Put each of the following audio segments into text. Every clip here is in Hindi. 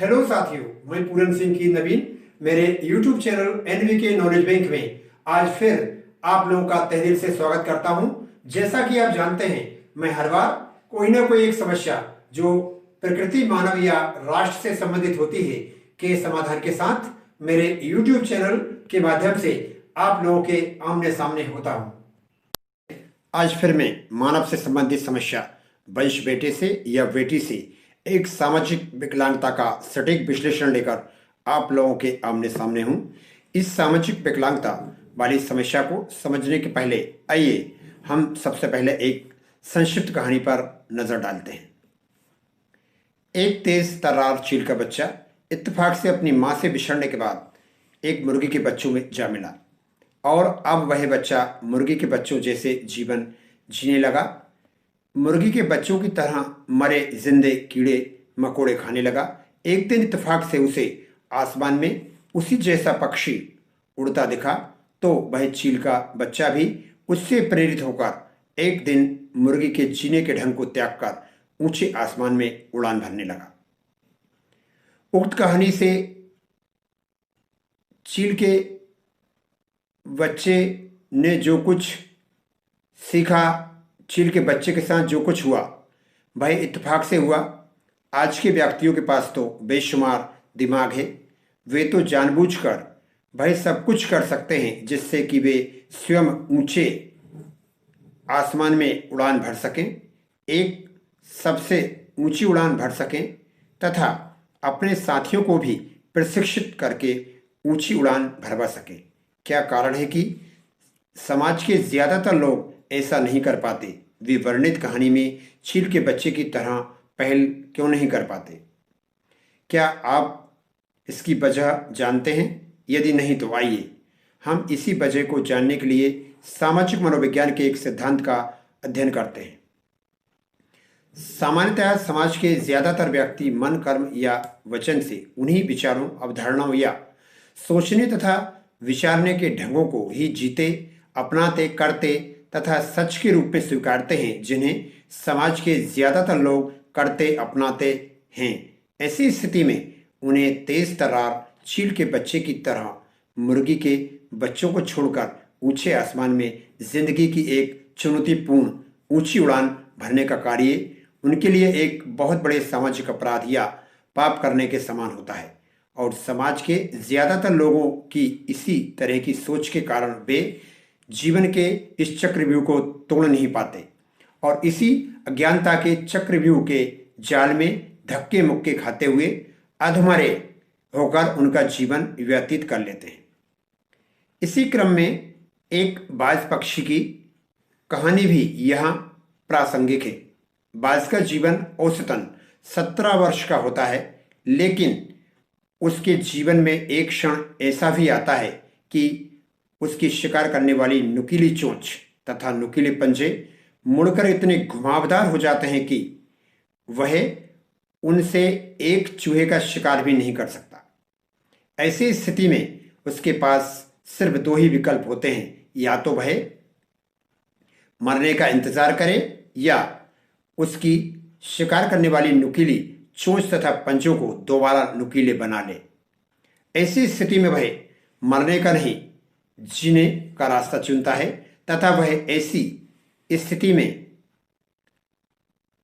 हेलो साथियों, मैं पूरन सिंह की नवीन मेरे YouTube चैनल एनवीके नॉलेज बैंक में आज फिर आप लोगों का तहे दिल से स्वागत करता हूं। जैसा कि आप जानते हैं, मैं हर बार कोई ना कोई एक समस्या जो प्रकृति, मानव या राष्ट्र से संबंधित होती है के समाधान के साथ मेरे YouTube चैनल के माध्यम से आप लोगों के आमने सामने होता हूं। आज फिर मैं मानव से संबंधित समस्या वंश बेटे से या बेटी से एक सामाजिक विकलांगता का सटीक विश्लेषण लेकर आप लोगों के आमने सामने हूं। इस सामाजिक विकलांगता वाली समस्या को समझने के पहले आइए हम सबसे पहले एक संक्षिप्त कहानी पर नजर डालते हैं। एक तेज तर्रार चील का बच्चा इत्तेफाक से अपनी मां से बिछड़ने के बाद एक मुर्गी के बच्चों में जा मिला और अब वह बच्चा मुर्गी के बच्चों जैसे जीवन जीने लगा। मुर्गी के बच्चों की तरह मरे जिंदे कीड़े मकोड़े खाने लगा। एक दिन इत्तेफाक से उसे आसमान में उसी जैसा पक्षी उड़ता दिखा तो वह चील का बच्चा भी उससे प्रेरित होकर एक दिन मुर्गी के जीने के ढंग को त्याग कर ऊंचे आसमान में उड़ान भरने लगा। उक्त कहानी से चील के बच्चे ने जो कुछ सीखा, चील के बच्चे के साथ जो कुछ हुआ वह इत्तेफाक से हुआ। आज के व्यक्तियों के पास तो बेशुमार दिमाग है, वे तो जानबूझकर वह सब कुछ कर सकते हैं जिससे कि वे स्वयं ऊंचे आसमान में उड़ान भर सकें, एक सबसे ऊंची उड़ान भर सकें तथा अपने साथियों को भी प्रशिक्षित करके ऊंची उड़ान भरवा सकें। क्या कारण है कि समाज के ज्यादातर लोग ऐसा नहीं कर पाते? वे वर्णित कहानी में चील के बच्चे की तरह पहल क्यों नहीं कर पाते? क्या आप इसकी वजह जानते हैं? यदि नहीं तो आइए हम इसी वजह को जानने के लिए सामाजिक मनोविज्ञान के एक सिद्धांत का अध्ययन करते हैं। सामान्यतः समाज के ज्यादातर व्यक्ति मन, कर्म या वचन से उन्हीं विचारों, अवधारणाओं या सोचने तथा विचारने के ढंगों को ही जीते, अपनाते, करते तथा सच के रूप में स्वीकारते हैं जिन्हें समाज के ज्यादातर लोग करते अपनाते हैं। ऐसी स्थिति में उन्हें तेज तर्रार चील के बच्चे की तरह मुर्गी के बच्चों को छोड़कर ऊंचे आसमान में जिंदगी की एक चुनौतीपूर्ण ऊंची उड़ान भरने का कार्य उनके लिए एक बहुत बड़े सामाजिक अपराध या पाप करने के समान होता है और समाज के ज्यादातर लोगों की इसी तरह की सोच के कारण वे जीवन के इस चक्रव्यूह को तोड़ नहीं पाते और इसी अज्ञानता के चक्रव्यूह के जाल में धक्के मुक्के खाते हुए अधमरे होकर उनका जीवन व्यतीत कर लेते हैं। इसी क्रम में एक बाज पक्षी की कहानी भी यहाँ प्रासंगिक है। बाज का जीवन औसतन 17 वर्ष का होता है, लेकिन उसके जीवन में एक क्षण ऐसा भी आता है कि उसकी शिकार करने वाली नुकीली चोंच तथा नुकीले पंजे मुड़कर इतने घुमावदार हो जाते हैं कि वह उनसे एक चूहे का शिकार भी नहीं कर सकता। ऐसी स्थिति में उसके पास सिर्फ दो ही विकल्प होते हैं, या तो वह मरने का इंतजार करे या उसकी शिकार करने वाली नुकीली चोंच तथा पंजों को दोबारा नुकीले बना ले। ऐसी स्थिति में वह मरने का नहीं, जीने का रास्ता चुनता है तथा वह ऐसी स्थिति में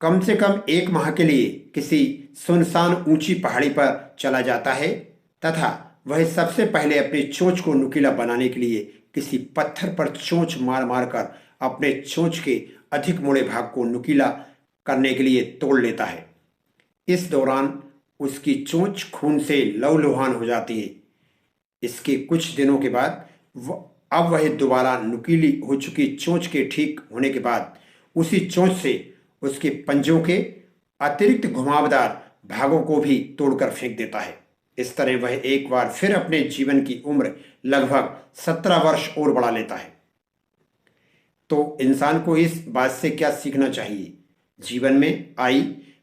कम से कम 1 माह के लिए किसी सुनसान ऊंची पहाड़ी पर चला जाता है तथा वह सबसे पहले अपनी चोंच को नुकीला बनाने के लिए किसी पत्थर पर चोंच मार मार कर अपने चोंच के अधिक मुड़े भाग को नुकीला करने के लिए तोड़ लेता है। इस दौरान उसकी चोंच खून से लहूलुहान हो जाती है। इसके कुछ दिनों के बाद अब वह दोबारा नुकीली हो चुकी चोंच के ठीक होने के बाद उसी चोंच से उसके पंजों के अतिरिक्त घुमावदार भागों को भी तोड़कर फेंक देता है। इस तरह वह एक बार फिर अपने जीवन की उम्र लगभग 17 वर्ष और बढ़ा लेता है। तो इंसान को इस बात से क्या सीखना चाहिए? जीवन में आई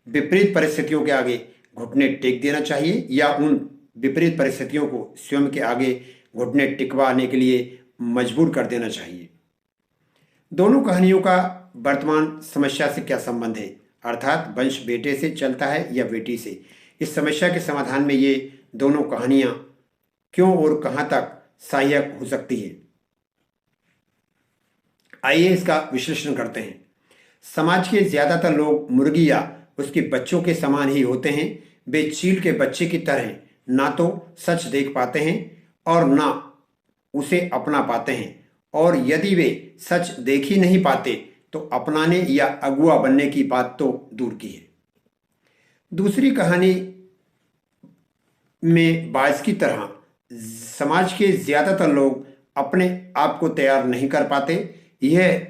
विपरीत परिस्थितियों के आगे घुटने टेक देना चाहिए या उन विपरीत परिस्थितियों को स्वयं के आगे घुटने टिकवाने के लिए मजबूर कर देना चाहिए? दोनों कहानियों का वर्तमान समस्या से क्या संबंध है? अर्थात वंश बेटे से चलता है या बेटी से? इस समस्या के समाधान में ये दोनों कहानियां क्यों और कहां तक सहायक हो सकती है। आइए इसका विश्लेषण करते हैं। समाज के ज्यादातर लोग मुर्गी या उसके बच्चों के समान ही होते हैं। वे चील के बच्चे की तरह ना तो सच देख पाते हैं और ना उसे अपना पाते हैं, और यदि वे सच देख ही नहीं पाते तो अपनाने या अगुआ बनने की बात तो दूर की है। दूसरी कहानी में बाज की तरह समाज के ज्यादातर लोग अपने आप को तैयार नहीं कर पाते, यह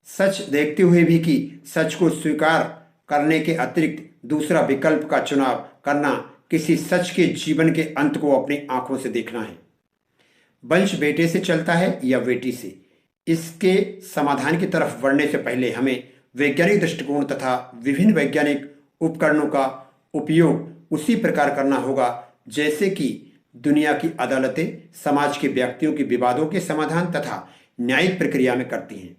सच देखते हुए भी कि सच को स्वीकार करने के अतिरिक्त दूसरा विकल्प का चुनाव करना किसी सच के जीवन के अंत को अपनी आंखों से देखना है। वंश बेटे से चलता है या बेटी से, इसके समाधान की तरफ बढ़ने से पहले हमें वैज्ञानिक दृष्टिकोण तथा विभिन्न वैज्ञानिक उपकरणों का उपयोग उसी प्रकार करना होगा जैसे कि दुनिया की अदालतें समाज के व्यक्तियों के विवादों के समाधान तथा न्यायिक प्रक्रिया में करती हैं।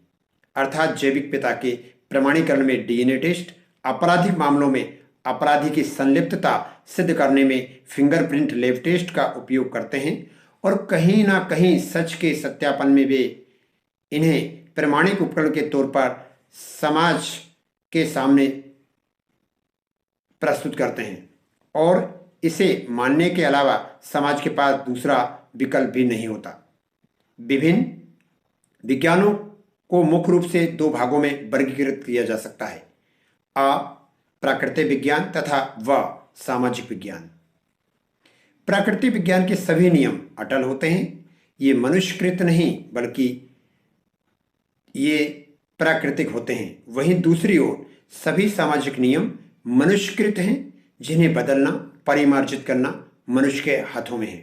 अर्थात जैविक पिता के प्रमाणीकरण में डीएनए टेस्ट, आपराधिक मामलों में अपराधी की संलिप्तता सिद्ध करने में फिंगरप्रिंट लैब टेस्ट का उपयोग करते हैं, और कहीं ना कहीं सच के सत्यापन में वे इन्हें प्रमाणिक उपकरण के तौर पर समाज के सामने प्रस्तुत करते हैं, और इसे मानने के अलावा समाज के पास दूसरा विकल्प भी नहीं होता। विभिन्न विज्ञानों को मुख्य रूप से दो भागों में वर्गीकृत किया जा सकता है, अ प्राकृतिक विज्ञान तथा व सामाजिक विज्ञान। प्राकृतिक विज्ञान के सभी नियम अटल होते हैं, ये मनुष्यकृत नहीं बल्कि ये प्राकृतिक होते हैं। वहीं दूसरी ओर सभी सामाजिक नियम मनुष्यकृत हैं, जिन्हें बदलना, परिमार्जित करना मनुष्य के हाथों में है।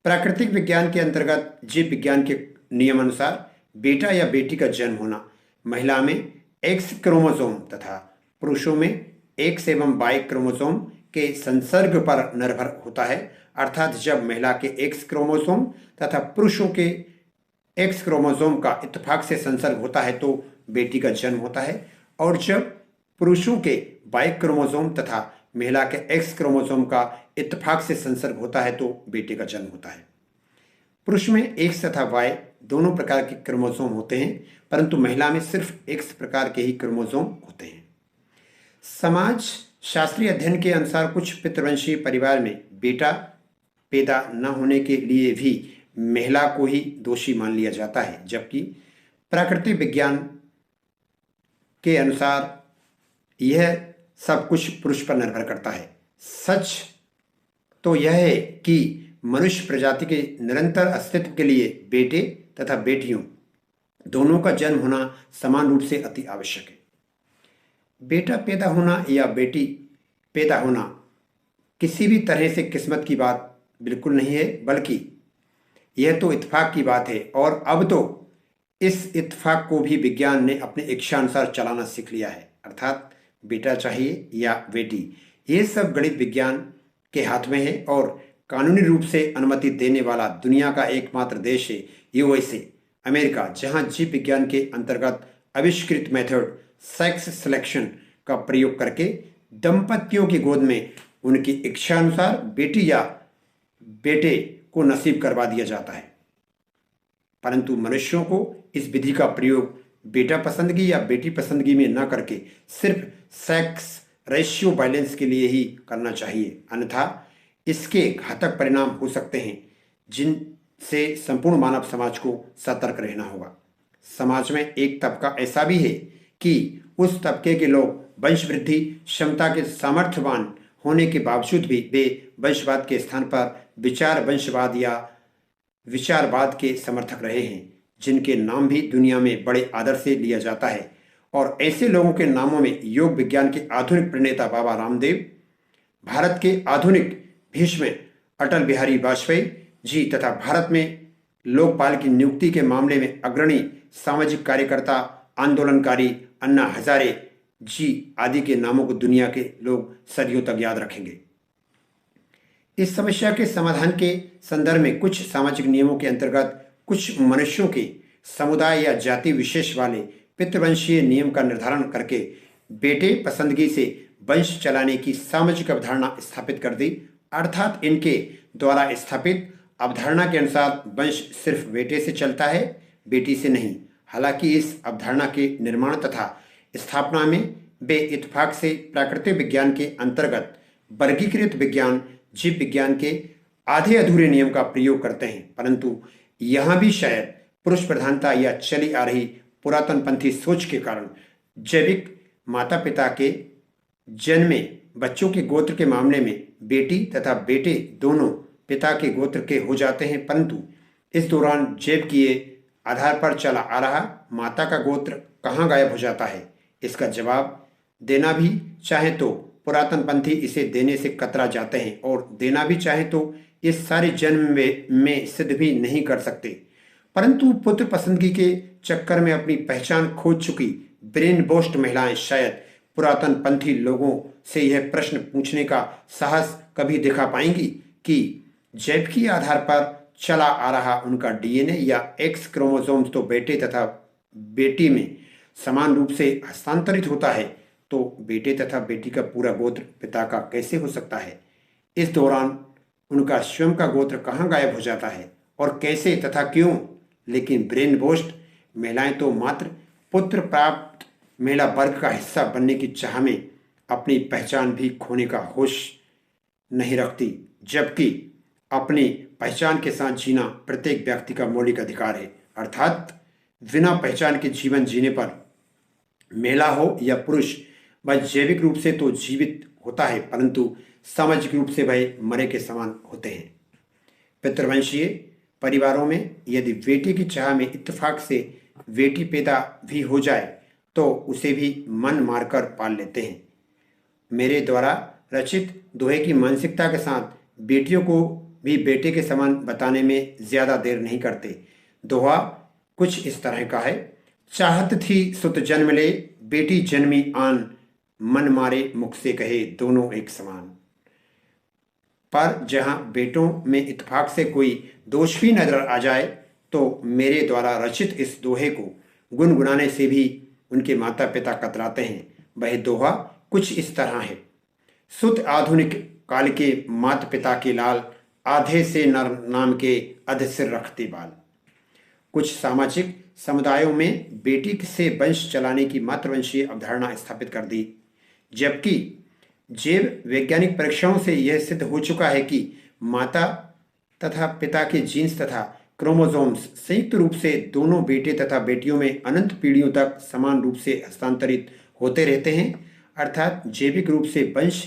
प्राकृतिक विज्ञान के अंतर्गत जीव विज्ञान के नियमानुसार बेटा या बेटी का जन्म होना महिला में एक्स क्रोमोसोम तथा पुरुषों में एक्स एवं वाई क्रोमोसोम के संसर्ग पर निर्भर होता है। अर्थात जब महिला के एक्स क्रोमोसोम तथा पुरुषों के एक्स क्रोमोसोम का इत्तेफाक से संसर्ग होता है तो बेटी का जन्म होता है, और जब पुरुषों के वाई क्रोमोसोम तथा महिला के एक्स क्रोमोसोम का इत्तेफाक से संसर्ग होता है तो बेटे का जन्म होता है। पुरुष में एक्स तथा वाई दोनों प्रकार के क्रोमोसोम होते हैं, परंतु महिला में सिर्फ एक्स प्रकार के ही क्रोमोसोम होते हैं। समाज शास्त्रीय अध्ययन के अनुसार कुछ पितृवंशीय परिवार में बेटा पैदा न होने के लिए भी महिला को ही दोषी मान लिया जाता है, जबकि प्राकृतिक विज्ञान के अनुसार यह सब कुछ पुरुष पर निर्भर करता है। सच तो यह है कि मनुष्य प्रजाति के निरंतर अस्तित्व के लिए बेटे तथा बेटियों दोनों का जन्म होना समान रूप से अति आवश्यक है। बेटा पैदा होना या बेटी पैदा होना किसी भी तरह से किस्मत की बात बिल्कुल नहीं है, बल्कि यह तो इत्तेफाक की बात है, और अब तो इस इत्तेफाक को भी विज्ञान ने अपने इच्छानुसार चलाना सीख लिया है। अर्थात बेटा चाहिए या बेटी, ये सब गणित विज्ञान के हाथ में है, और कानूनी रूप से अनुमति देने वाला दुनिया का एकमात्र देश है यूएसए अमेरिका, जहां जीव विज्ञान के अंतर्गत आविष्कृत मेथड सेक्स सिलेक्शन का प्रयोग करके दंपतियों की गोद में उनकी इच्छा अनुसार बेटी या बेटे को नसीब करवा दिया जाता है। परंतु मनुष्यों को इस विधि का प्रयोग बेटा पसंदगी या बेटी पसंदगी में न करके सिर्फ सेक्स रेशियो बैलेंस के लिए ही करना चाहिए, अन्यथा इसके घातक परिणाम हो सकते हैं जिनसे संपूर्ण मानव समाज को सतर्क रहना होगा। समाज में एक तबका ऐसा भी है कि उस तबके के लोग वंश वृद्धि क्षमता के सामर्थ्यवान होने के बावजूद भी वे वंशवाद के स्थान पर विचार वंशवाद या विचारवाद के समर्थक रहे हैं, जिनके नाम भी दुनिया में बड़े आदर से लिया जाता है। और ऐसे लोगों के नामों में योग विज्ञान के आधुनिक प्रणेता बाबा रामदेव, भारत के आधुनिक भीष्म अटल बिहारी वाजपेयी जी तथा भारत में लोकपाल की नियुक्ति के मामले में अग्रणी सामाजिक कार्यकर्ता आंदोलनकारी अन्ना हजारे जी आदि के नामों को दुनिया के लोग सदियों तक याद रखेंगे। इस समस्या के समाधान के संदर्भ में कुछ सामाजिक नियमों के अंतर्गत कुछ मनुष्यों के समुदाय या जाति विशेष वाले पितृवंशीय नियम का निर्धारण करके बेटे पसंदगी से वंश चलाने की सामाजिक अवधारणा स्थापित कर दी। अर्थात इनके द्वारा स्थापित अवधारणा के अनुसार वंश सिर्फ बेटे से चलता है, बेटी से नहीं। हालांकि इस अवधारणा के निर्माण तथा स्थापना में वे इत्तेफाक से प्राकृतिक विज्ञान के अंतर्गत वर्गीकृत विज्ञान, जीव विज्ञान के आधे अधूरे नियम का प्रयोग करते हैं। परंतु यहाँ भी शायद पुरुष प्रधानता या चली आ रही पुरातनपंथी सोच के कारण जैविक माता पिता के जन्मे बच्चों के गोत्र के मामले में बेटी तथा बेटे दोनों पिता के गोत्र के हो जाते हैं। परंतु इस दौरान जैव किए आधार पर चला आ रहा माता का गोत्र कहाँ गायब हो जाता है? इसका जवाब देना भी चाहे तो पुरातनपंथी इसे देने से कतरा जाते हैं और देना भी चाहे तो इस सारे जन्म में सिद्ध भी नहीं कर सकते। परंतु पुत्र पसंदगी के चक्कर में अपनी पहचान खो चुकी ब्रेन वॉश्ड महिलाएं शायद पुरातनपंथी लोगों से यह प्रश्न पूछने का साहस कभी दिखा पाएंगी कि जैव के आधार पर चला आ रहा उनका डीएनए या एक्स क्रोमोसोम्स तो बेटे तथा बेटी में समान रूप से हस्तांतरित होता है, तो बेटे तथा बेटी का पूरा गोत्र पिता का कैसे हो सकता है? इस दौरान उनका स्वयं का गोत्र कहाँ गायब हो जाता है और कैसे तथा क्यों? लेकिन ब्रेन वॉश्ड महिलाएं तो मात्र पुत्र प्राप्त महिला वर्ग का हिस्सा बनने की चाह में अपनी पहचान भी खोने का होश नहीं रखती, जबकि अपनी पहचान के साथ जीना प्रत्येक व्यक्ति का मौलिक अधिकार है। अर्थात बिना पहचान के जीवन जीने पर महिला हो या पुरुष, वह जैविक रूप से तो जीवित होता है परंतु सामाजिक रूप से वह मरे के समान होते हैं। पितृवंशीय परिवारों में यदि बेटी की चाह में इत्तेफाक से बेटी पैदा भी हो जाए तो उसे भी मन मारकर पाल लेते हैं। मेरे द्वारा रचित दोहे की मानसिकता के साथ बेटियों को भी बेटे के समान बताने में ज्यादा देर नहीं करते। दोहा कुछ इस तरह का है। चाहत थी सुत जन्म ले, बेटी जन्मी आन, मन मारे मुख से कहे दोनों एक समान। पर जहां बेटों में इत्तेफाक से कोई दोष भी नजर आ जाए तो मेरे द्वारा रचित इस दोहे को गुनगुनाने से भी उनके माता पिता कतराते हैं। वह दोहा कुछ इस तरह है। सुत आधुनिक काल के माता पिता के लाल, आधे से नर नाम के अध सिर रखते बाल। कुछ सामाजिक समुदायों में बेटी से वंश चलाने की मातृवंशीय अवधारणा स्थापित कर दी, जबकि जैव वैज्ञानिक परीक्षणों से यह सिद्ध हो चुका है कि माता तथा पिता के जीन्स तथा क्रोमोसोम्स संयुक्त रूप से दोनों बेटे तथा बेटियों में अनंत पीढ़ियों तक समान रूप से हस्तांतरित होते रहते हैं। अर्थात जैविक रूप से वंश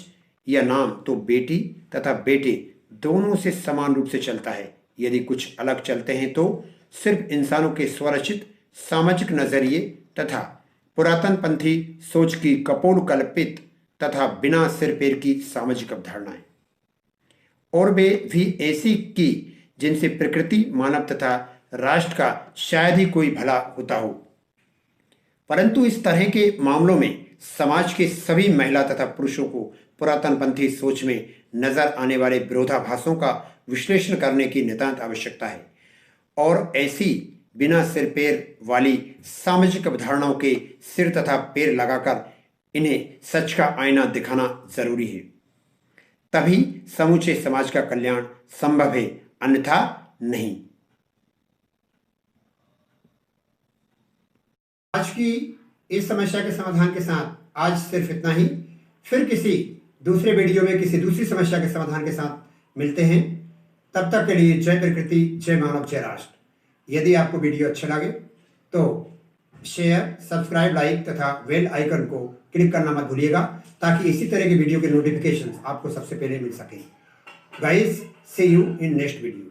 या नाम तो बेटी तथा बेटे दोनों से समान रूप से चलता है। यदि कुछ अलग चलते हैं तो सिर्फ इंसानों के स्वरचित सामाजिक नजरिए तथा पुरातनपंथी सोच की कपोल कल्पित तथा बिना सिर पैर की सामाजिक अवधारणाएं, और वे भी ऐसी की जिनसे प्रकृति, मानव तथा राष्ट्र का शायद ही कोई भला होता हो। परंतु इस तरह के मामलों में समाज के सभी महिला तथा पुरुषों को पुरातनपंथी सोच में नजर आने वाले विरोधाभासों का विश्लेषण करने की नितांत आवश्यकता है और ऐसी बिना सिर पैर वाली सामाजिक अवधारणाओं के सिर तथा पैर लगाकर इन्हें सच का आईना दिखाना जरूरी है। तभी समूचे समाज का कल्याण संभव है, अन्यथा नहीं। आज की इस समस्या के समाधान के साथ आज सिर्फ इतना ही। फिर किसी दूसरे वीडियो में किसी दूसरी समस्या के समाधान के साथ मिलते हैं। तब तक के लिए जय प्रकृति, जय मानव, जय राष्ट्र। यदि आपको वीडियो अच्छा लगे तो शेयर, सब्सक्राइब, लाइक तथा बेल आइकन को क्लिक करना मत भूलिएगा ताकि इसी तरह के वीडियो के नोटिफिकेशंस आपको सबसे पहले मिल सके। Guys, see you in next video.